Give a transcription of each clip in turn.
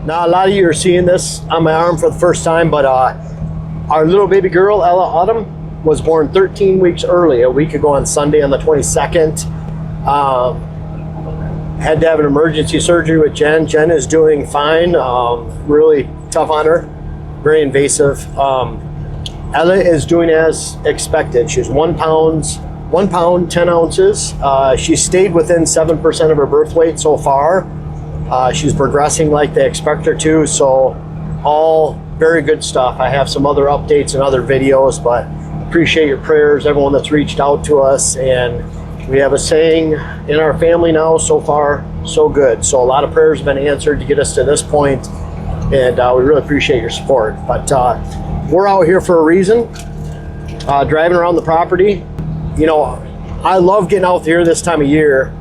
Now, a lot of you are seeing this on my arm for the first time, but our little baby girl, Ella Autumn, was born 13 weeks early, a week ago on Sunday on the 22nd. Had to have an emergency surgery with Jen. Jen is doing fine, really tough on her, very invasive. Ella is doing as expected. She's 1 pound, 10 ounces. She stayed within 7% of her birth weight so far. She's progressing like they expect her to, so all very good stuff. I have some other updates and other videos, but appreciate your prayers, everyone that's reached out to us. And we have a saying in our family now, so far, so good. So a lot of prayers have been answered to get us to this point, and we really appreciate your support. But we're out here for a reason, driving around the property. You know, I love getting out here this time of year.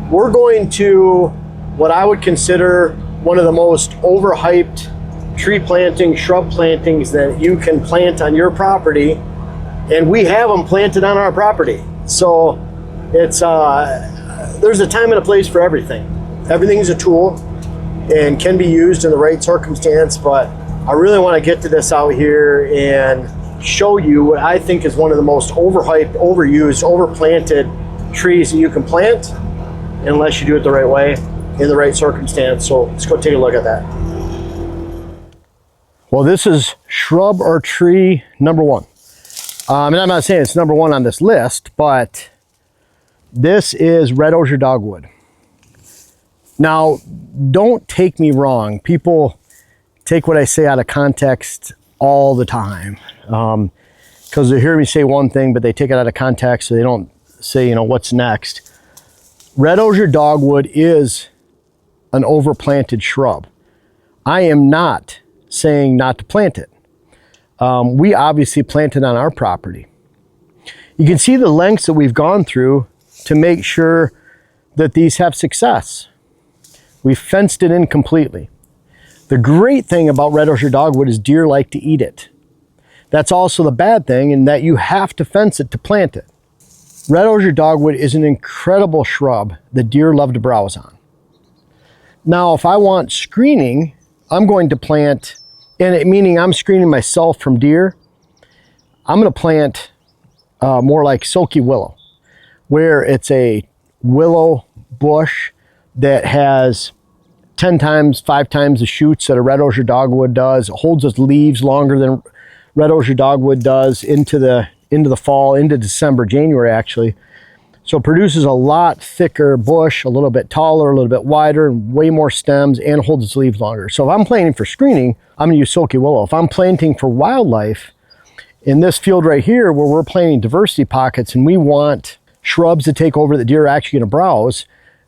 We're going to what I would consider one of the most overhyped tree planting, shrub plantings that you can plant on your property, and we have them planted on our property. So it's there's a time and a place for everything. Everything's a tool and can be used in the right circumstance, but I really want to get to this out here and show you what I think is one of the most overhyped, overused, overplanted trees that you can plant, unless you do it the right way, in the right circumstance. So let's go take a look at that. Well, this is shrub or tree number one. And I'm not saying it's number one on this list, but this is red osier dogwood. Now, don't take me wrong. People take what I say out of context all the time, because they hear me say one thing, but they take it out of context, so they don't say, you know, what's next. Red osier dogwood is an overplanted shrub. I am not saying not to plant it. We obviously planted on our property. You can see the lengths that we've gone through to make sure that these have success. We fenced it in completely. The great thing about red osier dogwood is deer like to eat it. That's also the bad thing, in that you have to fence it to plant it. Red osier dogwood is an incredible shrub that deer love to browse on. Now, if I want screening, I'm going to plant, meaning I'm screening myself from deer, I'm going to plant more like silky willow, where it's a willow bush that has 5 times the shoots that a red osier dogwood does. It holds its leaves longer than red osier dogwood does into the fall, into December, January actually. So it produces a lot thicker bush, a little bit taller, a little bit wider, and way more stems, and holds its leaves longer. So if I'm planting for screening, I'm gonna use silky willow. If I'm planting for wildlife, in this field right here where we're planting diversity pockets and we want shrubs to take over that deer are actually gonna browse,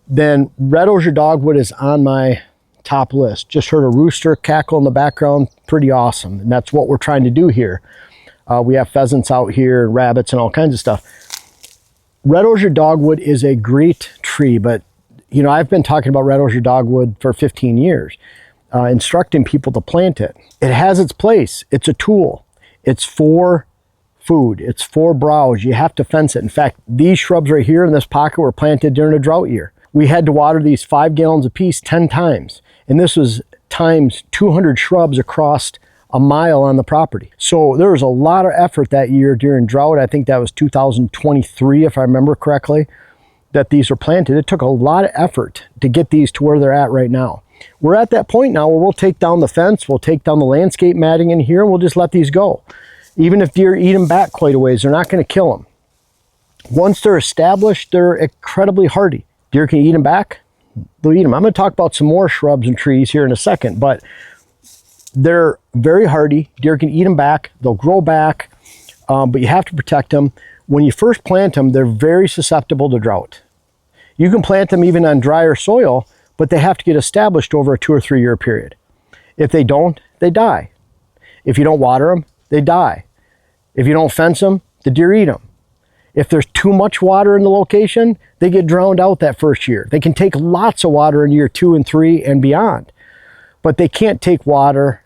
then red osier dogwood is on my top list. Just heard a rooster cackle in the background, pretty awesome. And that's what we're trying to do here. We have pheasants out here, rabbits, and all kinds of stuff. Red osier dogwood is a great tree, but you know, I've been talking about red osier dogwood for 15 years, instructing people to plant it. It has its place. It's a tool. It's for food. It's for browse. You have to fence it. In fact, these shrubs right here in this pocket were planted during a drought year. We had to water these 5 gallons a piece 10 times. And this was times 200 shrubs across a mile on the property. So there was a lot of effort that year during drought. I think that was 2023, if I remember correctly, that these were planted. It took a lot of effort to get these to where they're at right now. We're at that point now where we'll take down the fence, we'll take down the landscape matting in here, and we'll just let these go. Even if deer eat them back quite a ways, they're not going to kill them. Once they're established, they're incredibly hardy. Deer can eat them back, they'll eat them. I'm going to talk about some more shrubs and trees here in a second, but they're very hardy. Deer can eat them back, they'll grow back, but you have to protect them. When you first plant them, they're very susceptible to drought. You can plant them even on drier soil, but they have to get established over a 2 or 3 year period. If they don't, they die. If you don't water them, they die. If you don't fence them, the deer eat them. If there's too much water in the location, they get drowned out that first year. They can take lots of water in year 2 and 3 and beyond, but they can't take water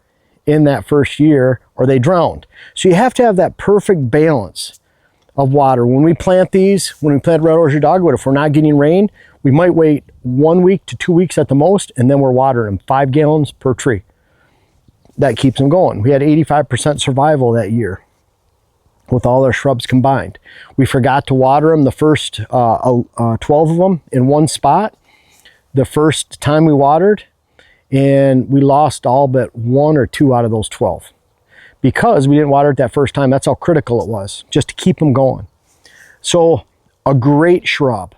in that first year or they drowned. So you have to have that perfect balance of water. When we plant these, when we plant red osier dogwood, if we're not getting rain, We might wait 1 week to 2 weeks at the most, and then we're watering them, 5 gallons per tree. That keeps them going. We had 85% survival that year with all our shrubs combined. We forgot to water them, the first 12 of them in one spot, the first time we watered, and we lost all but 1 or 2 out of those 12 because we didn't water it that first time. That's how critical it was, just to keep them going. So a great shrub,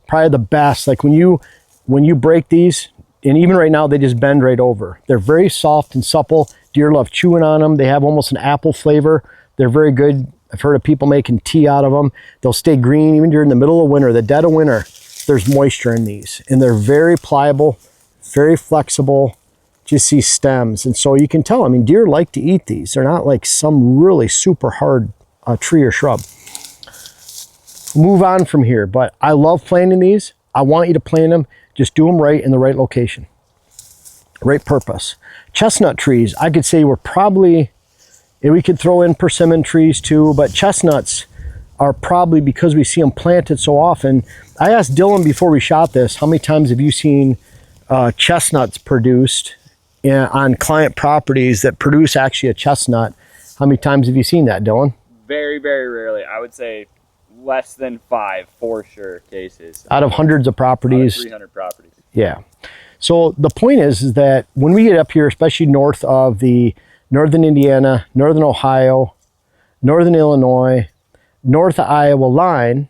probably the best. Like when you break these, and even right now, they just bend right over. They're very soft and supple. Deer love chewing on them. They have almost an apple flavor. They're very good. I've heard of people making tea out of them. They'll stay green even during the middle of winter, the dead of winter. There's moisture in these, and they're very pliable, very flexible. Just see stems, and so you can tell. I mean, deer like to eat these. They're not like some really super hard tree or shrub. Move on from here, but I love planting these. I want you to plant them. Just do them right in the right location, right purpose. Chestnut trees, I could say we're probably, and we could throw in persimmon trees too, but chestnuts are probably, because we see them planted so often. I asked Dylan before we shot this, how many times have you seen chestnuts produced on client properties that produce actually a chestnut? How many times have you seen that, Dylan? Very, very rarely. I would say less than 5 for sure cases. Out of hundreds of properties. Out of 300 properties. Yeah. So the point is that when we get up here, especially north of the northern Indiana, northern Ohio, northern Illinois, north of Iowa line,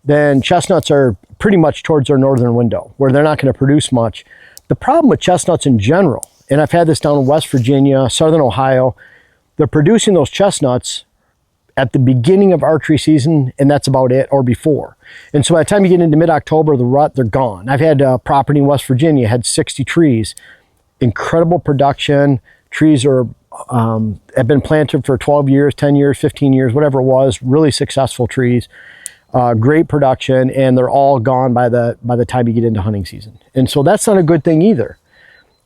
then chestnuts are pretty much towards our northern window where they're not going to produce much. The problem with chestnuts in general, and I've had this down in West Virginia, southern Ohio, they're producing those chestnuts at the beginning of archery season, and that's about it, or before. And so by the time you get into mid-October, the rut, they're gone. I've had a property in West Virginia, had 60 trees, incredible production. Trees are have been planted for 12 years, 10 years, 15 years, whatever it was, really successful trees, great production, and they're all gone by the time you get into hunting season. And so that's not a good thing either.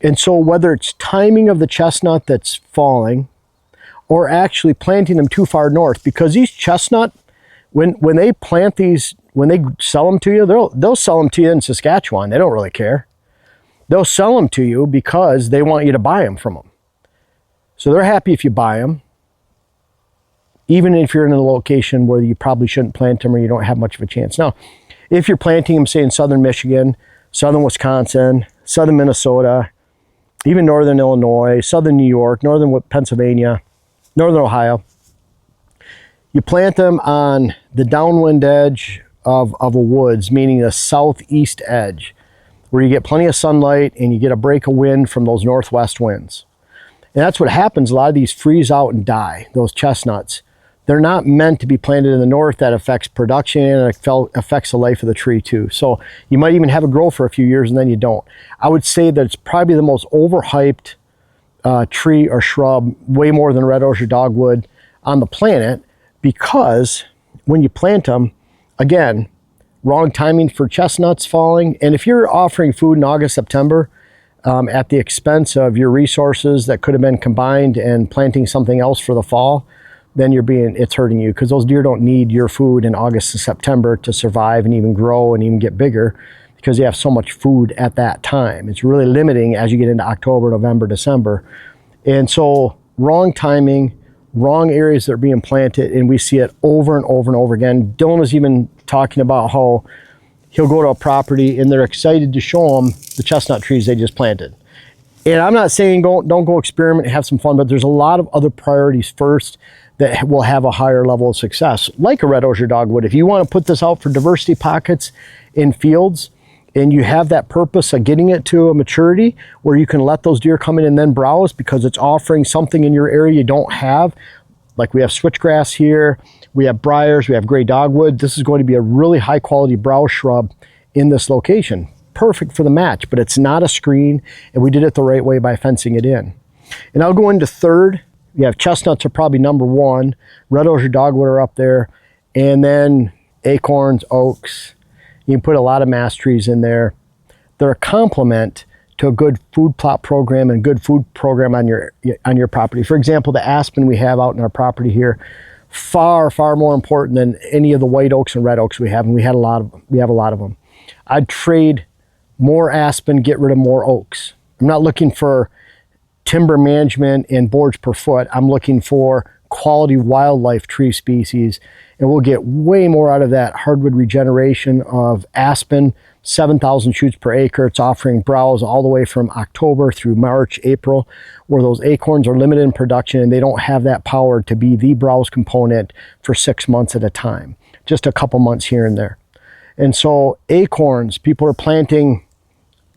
And so whether it's timing of the chestnut that's falling, or actually planting them too far north, because these chestnut, when they plant these, when they sell them to you, they'll sell them to you in Saskatchewan. They don't really care. They'll sell them to you because they want you to buy them from them. So they're happy if you buy them, even if you're in a location where you probably shouldn't plant them or you don't have much of a chance. Now, if you're planting them, say in southern Michigan, southern Wisconsin, southern Minnesota, even northern Illinois, southern New York, northern Pennsylvania, northern Ohio, you plant them on the downwind edge of a woods, meaning the southeast edge, where you get plenty of sunlight and you get a break of wind from those northwest winds. And that's what happens. A lot of these freeze out and die, those chestnuts. They're not meant to be planted in the north. That affects production and it affects the life of the tree too. So you might even have it grow for a few years and then you don't. I would say that it's probably the most overhyped tree or shrub, way more than red osier dogwood on the planet, because when you plant them, again, wrong timing for chestnuts falling. And if you're offering food in August, September, at the expense of your resources that could have been combined and planting something else for the fall, then it's hurting you, because those deer don't need your food in August and September to survive and even grow and even get bigger, because you have so much food at that time. It's really limiting as you get into October, November, December. And so wrong timing, wrong areas that are being planted, and we see it over and over and over again. Dylan was even talking about how he'll go to a property and they're excited to show him the chestnut trees they just planted. And I'm not saying don't go experiment and have some fun, but there's a lot of other priorities first that will have a higher level of success, like a red osier dogwood. If you want to put this out for diversity pockets in fields, and you have that purpose of getting it to a maturity where you can let those deer come in and then browse because it's offering something in your area you don't have, like we have switchgrass here, we have briars, we have gray dogwood. This is going to be a really high quality browse shrub in this location. Perfect for the match, but it's not a screen, and we did it the right way by fencing it in. And I'll go into third. You have chestnuts are probably number 1, red osier dogwood are up there, and then acorns, oaks. You can put a lot of mass trees in there. They're a complement to a good food plot program and good food program on your property. For example, the aspen we have out in our property here, far more important than any of the white oaks and red oaks we have, and we have a lot of them. I'd trade more aspen, get rid of more oaks. I'm not looking for timber management and boards per foot. I'm looking for quality wildlife tree species, and we'll get way more out of that hardwood regeneration of aspen, 7,000 shoots per acre. It's offering browse all the way from October through March, April, where those acorns are limited in production and they don't have that power to be the browse component for 6 months at a time, just a couple months here and there. And so acorns, people are planting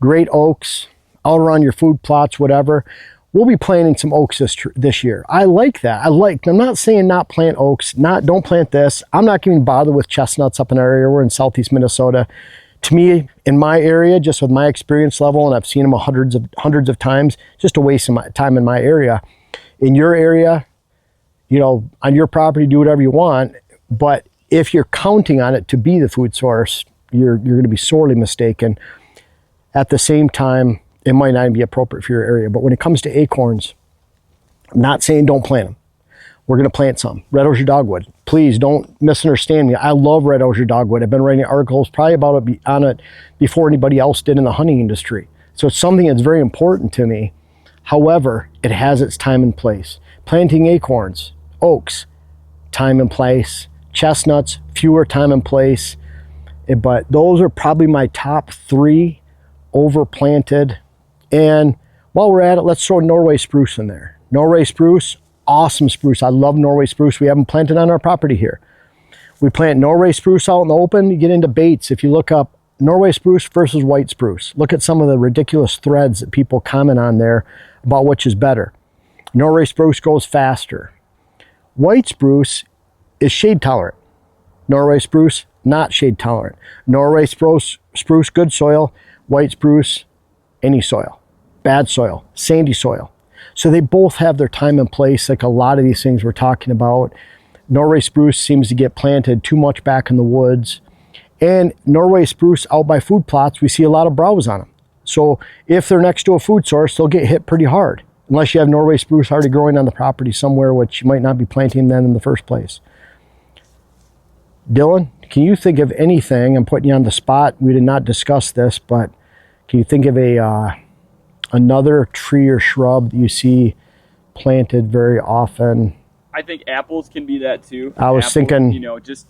great oaks out around your food plots, whatever. We'll be planting some oaks this year. I like that. I'm not saying not plant oaks, don't plant this. I'm not getting bothered with chestnuts up in our area. We're in southeast Minnesota. To me, in my area, just with my experience level, and I've seen them hundreds of times, just a waste of my time in my area. In your area, you know, on your property, do whatever you want. But if you're counting on it to be the food source, you're going to be sorely mistaken. At the same time, it might not even be appropriate for your area. But when it comes to acorns, I'm not saying don't plant them. We're going to plant some. Red osier dogwood. Please don't misunderstand me. I love red osier dogwood. I've been writing articles probably on it before anybody else did in the hunting industry. So it's something that's very important to me. However, it has its time and place. Planting acorns, oaks, time and place. Chestnuts, fewer time and place. But those are probably my top 3 overplanted. And while we're at it, let's throw Norway spruce in there. Norway spruce, awesome spruce. I love Norway spruce. We haven't planted on our property here. We plant Norway spruce out in the open. You get into baits. If you look up Norway spruce versus white spruce, look at some of the ridiculous threads that people comment on there about which is better. Norway spruce goes faster. White spruce is shade tolerant. Norway spruce, not shade tolerant. Norway spruce, good soil. White spruce, any soil. Bad soil, sandy soil. So they both have their time and place, like a lot of these things we're talking about. Norway spruce seems to get planted too much back in the woods. And Norway spruce out by food plots, we see a lot of browse on them. So if they're next to a food source, they'll get hit pretty hard. Unless you have Norway spruce already growing on the property somewhere, which you might not be planting then in the first place. Dylan, can you think of anything? I'm putting you on the spot. We did not discuss this, but can you think of another tree or shrub that you see planted very often? I think apples can be that too. I was thinking, you know, just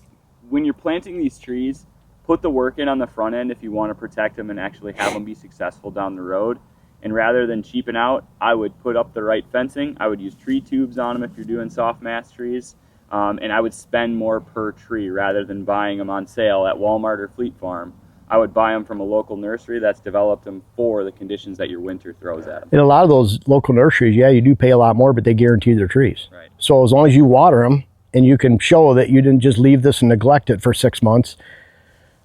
when you're planting these trees, put the work in on the front end if you want to protect them and actually have them be successful down the road. And rather than cheaping out, I would put up the right fencing. I would use tree tubes on them if you're doing soft mass trees. And I would spend more per tree rather than buying them on sale at Walmart or Fleet Farm. I would buy them from a local nursery that's developed them for the conditions that your winter throws at them. In a lot of those local nurseries, yeah, you do pay a lot more, but they guarantee their trees. Right. So as long as you water them and you can show that you didn't just leave this and neglect it for 6 months,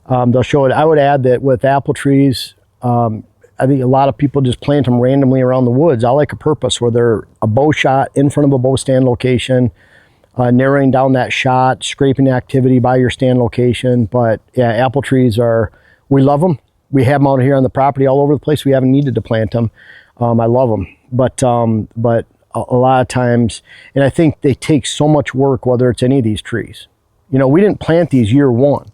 they'll show it. I would add that with apple trees, I think a lot of people just plant them randomly around the woods. I like a purpose where they're a bow shot in front of a bow stand location, narrowing down that shot, scraping activity by your stand location. But yeah, apple trees we love them. We have them out here on the property all over the place. We haven't needed to plant them. I love them. But a lot of times, and I think they take so much work, whether it's any of these trees. You know, we didn't plant these year 1.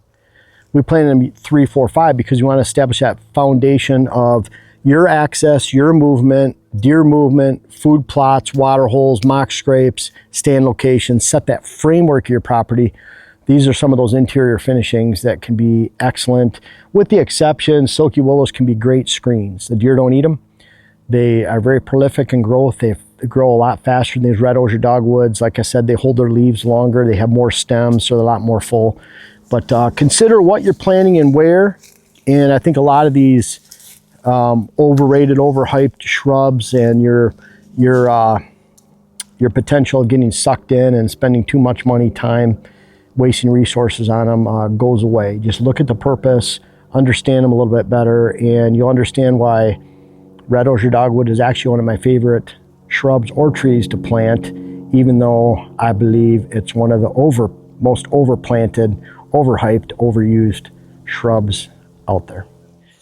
We planted them 3, 4, 5 because we want to establish that foundation of your access, your movement, deer movement, food plots, water holes, mock scrapes, stand locations, set that framework of your property. These are some of those interior finishings that can be excellent. With the exception, silky willows can be great screens. The deer don't eat them. They are very prolific in growth. They grow a lot faster than these red osier dogwoods. Like I said, they hold their leaves longer. They have more stems, so they're a lot more full. But consider what you're planting and where. And I think a lot of these overrated, overhyped shrubs and your potential of getting sucked in and spending too much money, time, wasting resources on them goes away. Just look at the purpose, understand them a little bit better, and you'll understand why red osier dogwood is actually one of my favorite shrubs or trees to plant, even though I believe it's one of the most overplanted, overhyped, overused shrubs out there.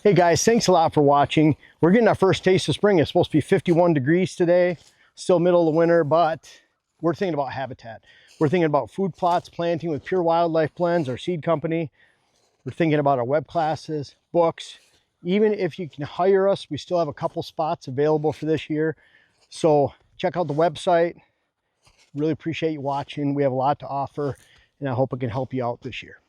Hey guys, thanks a lot for watching. We're getting our first taste of spring. It's supposed to be 51 degrees today, still middle of the winter, but we're thinking about habitat. We're thinking about food plots, planting with Pure Wildlife Blends, our seed company. We're thinking about our web classes, books. Even if you can hire us, we still have a couple spots available for this year. So check out the website. Really appreciate you watching. We have a lot to offer, and I hope it can help you out this year.